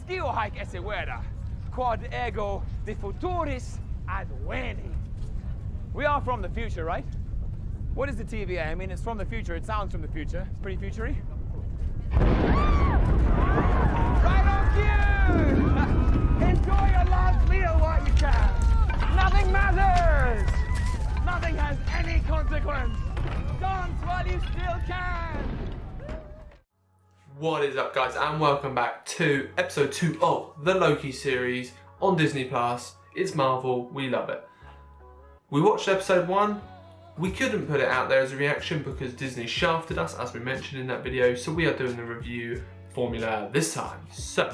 skill hike ese wera, quad ego de futuris ad veni. We are from the future, right? What is the TVA? I mean, it's from the future. It sounds from the future. It's pretty futury. Right on cue! Enjoy your last meal while you can. Nothing matters. Nothing has any consequence. Dance while you still can. What is up, guys, and welcome back to episode 2 of the Loki series on Disney Plus. It's Marvel, we love it. We watched episode 1. We couldn't put it out there as a reaction because Disney shafted us, as we mentioned in that video, so we are doing the review formula this time. So,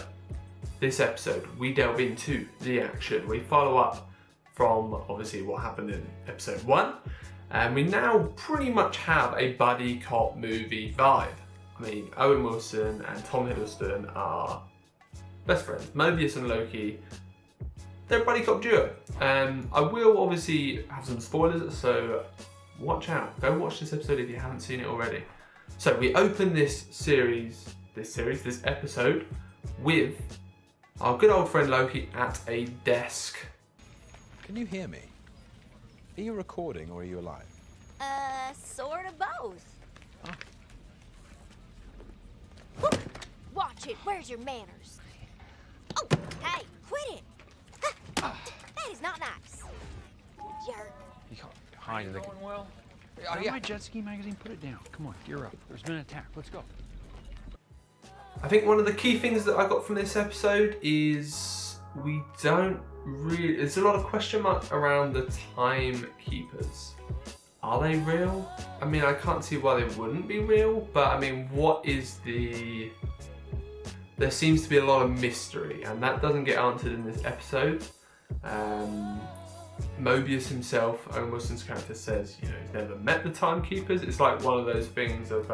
this episode, we delve into the action. We follow up from, obviously, what happened in episode 1, and we now pretty much have a buddy cop movie vibe. I mean, Owen Wilson and Tom Hiddleston are best friends. Mobius and Loki, they're a buddy cop duo. I will obviously have some spoilers, so watch out. Go watch this episode if you haven't seen it already. So we open this episode with our good old friend Loki at a desk. Can you hear me? Are you recording or are you alive? Sort of both. Oh. Watch it. Where's your manners? Oh, hey, quit it. That is not nice. Jerk. Hide it. Going well? Grab my jet ski magazine, put it down. Come on, gear up. There's been an attack. Let's go. I think one of the key things that I got from this episode is we don't really... There's a lot of question marks around the timekeepers. Are they real? I mean, I can't see why they wouldn't be real, but I mean, what is the... There seems to be a lot of mystery, and that doesn't get answered in this episode. Mobius himself, Owen Wilson's character, says, you know, he's never met the timekeepers. It's like one of those things of,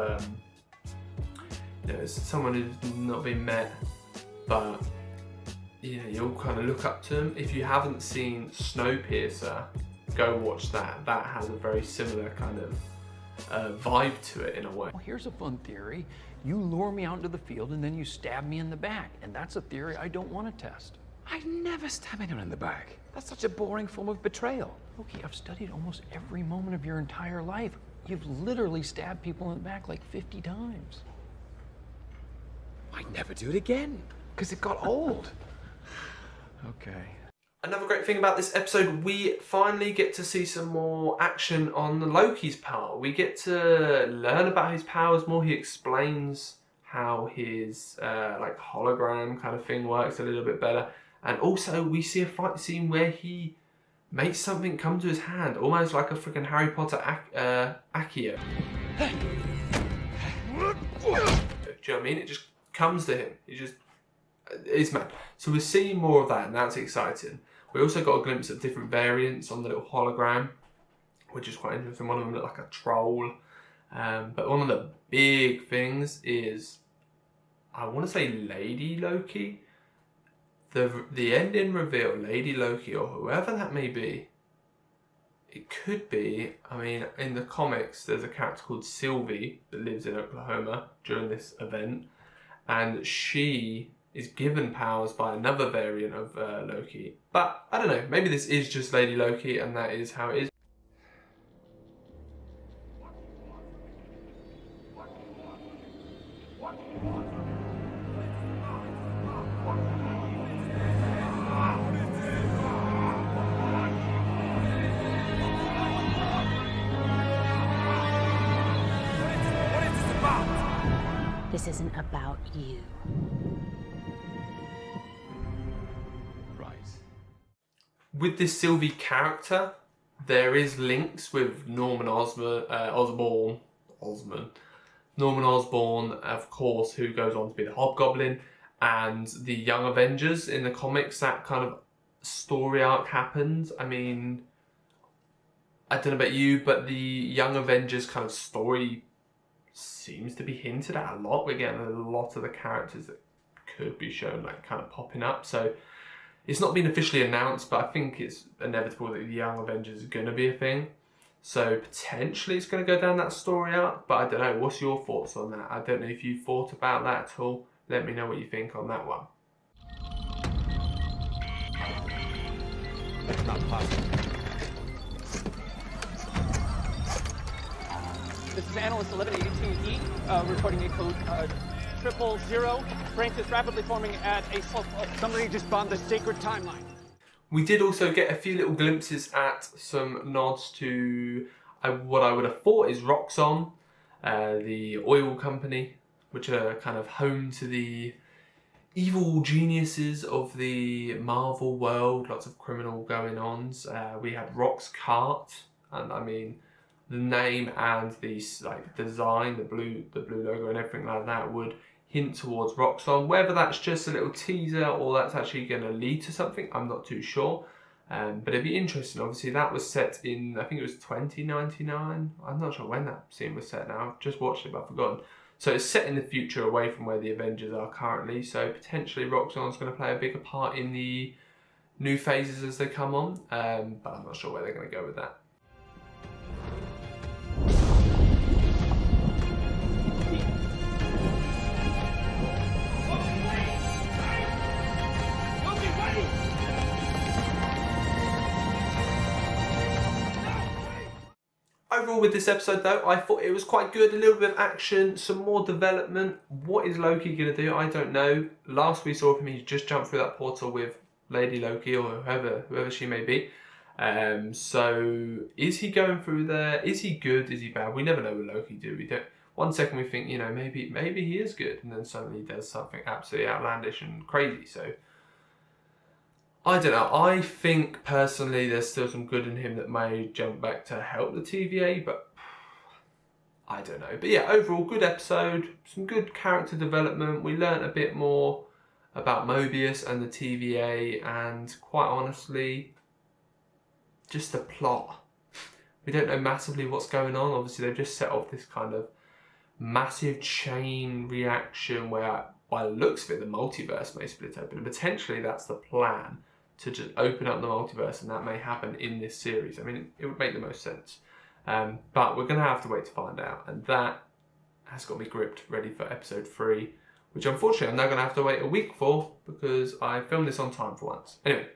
you know, it's someone who's not been met, but, you know, you'll kind of look up to them. If you haven't seen Snowpiercer, go watch that. That has a very similar kind of vibe to it in a way. Well, here's a fun theory. You lure me out into the field and then you stab me in the back. And that's a theory I don't want to test. I never stab anyone in the back. That's such a boring form of betrayal. Okay, I've studied almost every moment of your entire life. You've literally stabbed people in the back like 50 times. I'd never do it again, because it got old. Okay. Another great thing about this episode, we finally get to see some more action on Loki's power. We get to learn about his powers more. He explains how his like hologram kind of thing works a little bit better. And also we see a fight scene where he makes something come to his hand, almost like a freaking Harry Potter Accio. Do you know what I mean? It just comes to him. It's mad. So we're seeing more of that, and that's exciting. We also got a glimpse of different variants on the little hologram, which is quite interesting. One of them looked like a troll. But one of the big things is, I want to say Lady Loki. The ending reveal, Lady Loki, or whoever that may be, it could be, I mean, in the comics, there's a character called Sylvie that lives in Oklahoma during this event, and she is given powers by another variant of Loki. But, I don't know, maybe this is just Lady Loki, and that is how it is. This isn't about you. Right. With this Sylvie character, there is links with Norman Osborn, of course, who goes on to be the Hobgoblin, and the Young Avengers in the comics. That kind of story arc happens. I mean, I don't know about you, but the Young Avengers kind of story seems to be hinted at a lot. We're getting a lot of the characters that could be shown like kind of popping up. So it's not been officially announced, but I think it's inevitable that the Young Avengers are going to be a thing. So potentially it's going to go down that story arc, but I don't know. What's your thoughts on that? I don't know if you thought about that at all. Let me know what you think on that one. That's not possible. This is Analyst 1182E, reporting a code 000. Strength is rapidly forming at a slope of... Somebody just bombed the sacred timeline. We did also get a few little glimpses at some nods to what I would have thought is Roxxon, the oil company, which are kind of home to the evil geniuses of the Marvel world, lots of criminal going-ons. We had Rock's cart, and I mean, the name and the like design, the blue logo and everything like that would hint towards Roxxon. Whether that's just a little teaser or that's actually going to lead to something, I'm not too sure. But it'd be interesting. Obviously, that was set in, I think it was 2099. I'm not sure when that scene was set now. I've just watched it, but I've forgotten. So it's set in the future, away from where the Avengers are currently. So potentially Roxxon's going to play a bigger part in the new phases as they come on. But I'm not sure where they're going to go with that. Overall with this episode though, I thought it was quite good. A little bit of action, some more development. What is Loki going to do? I don't know. Last we saw of him, he just jumped through that portal with Lady Loki or whoever she may be. So is he going through there? Is he good? Is he bad? We never know with Loki, do we? Don't. 1 second we think, you know, maybe he is good, and then suddenly he does something absolutely outlandish and crazy. So I don't know. I think personally there's still some good in him that may jump back to help the TVA, but I don't know. But yeah, overall good episode, some good character development. We learnt a bit more about Mobius and the TVA, and quite honestly, just the plot. We don't know massively what's going on. Obviously they've just set off this kind of massive chain reaction where, by the looks of it, the multiverse may split open, and potentially that's the plan, to just open up the multiverse, and that may happen in this series. I mean, it would make the most sense. But we're going to have to wait to find out, and that has got me gripped, ready for episode 3, which unfortunately I'm now going to have to wait a week for, because I filmed this on time for once. Anyway,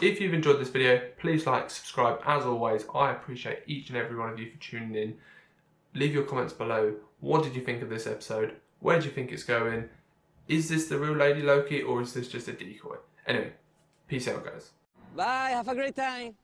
if you've enjoyed this video, please like, subscribe. As always, I appreciate each and every one of you for tuning in. Leave your comments below. What did you think of this episode? Where do you think it's going? Is this the real Lady Loki, or is this just a decoy? Anyway, peace out, guys. Bye, have a great time.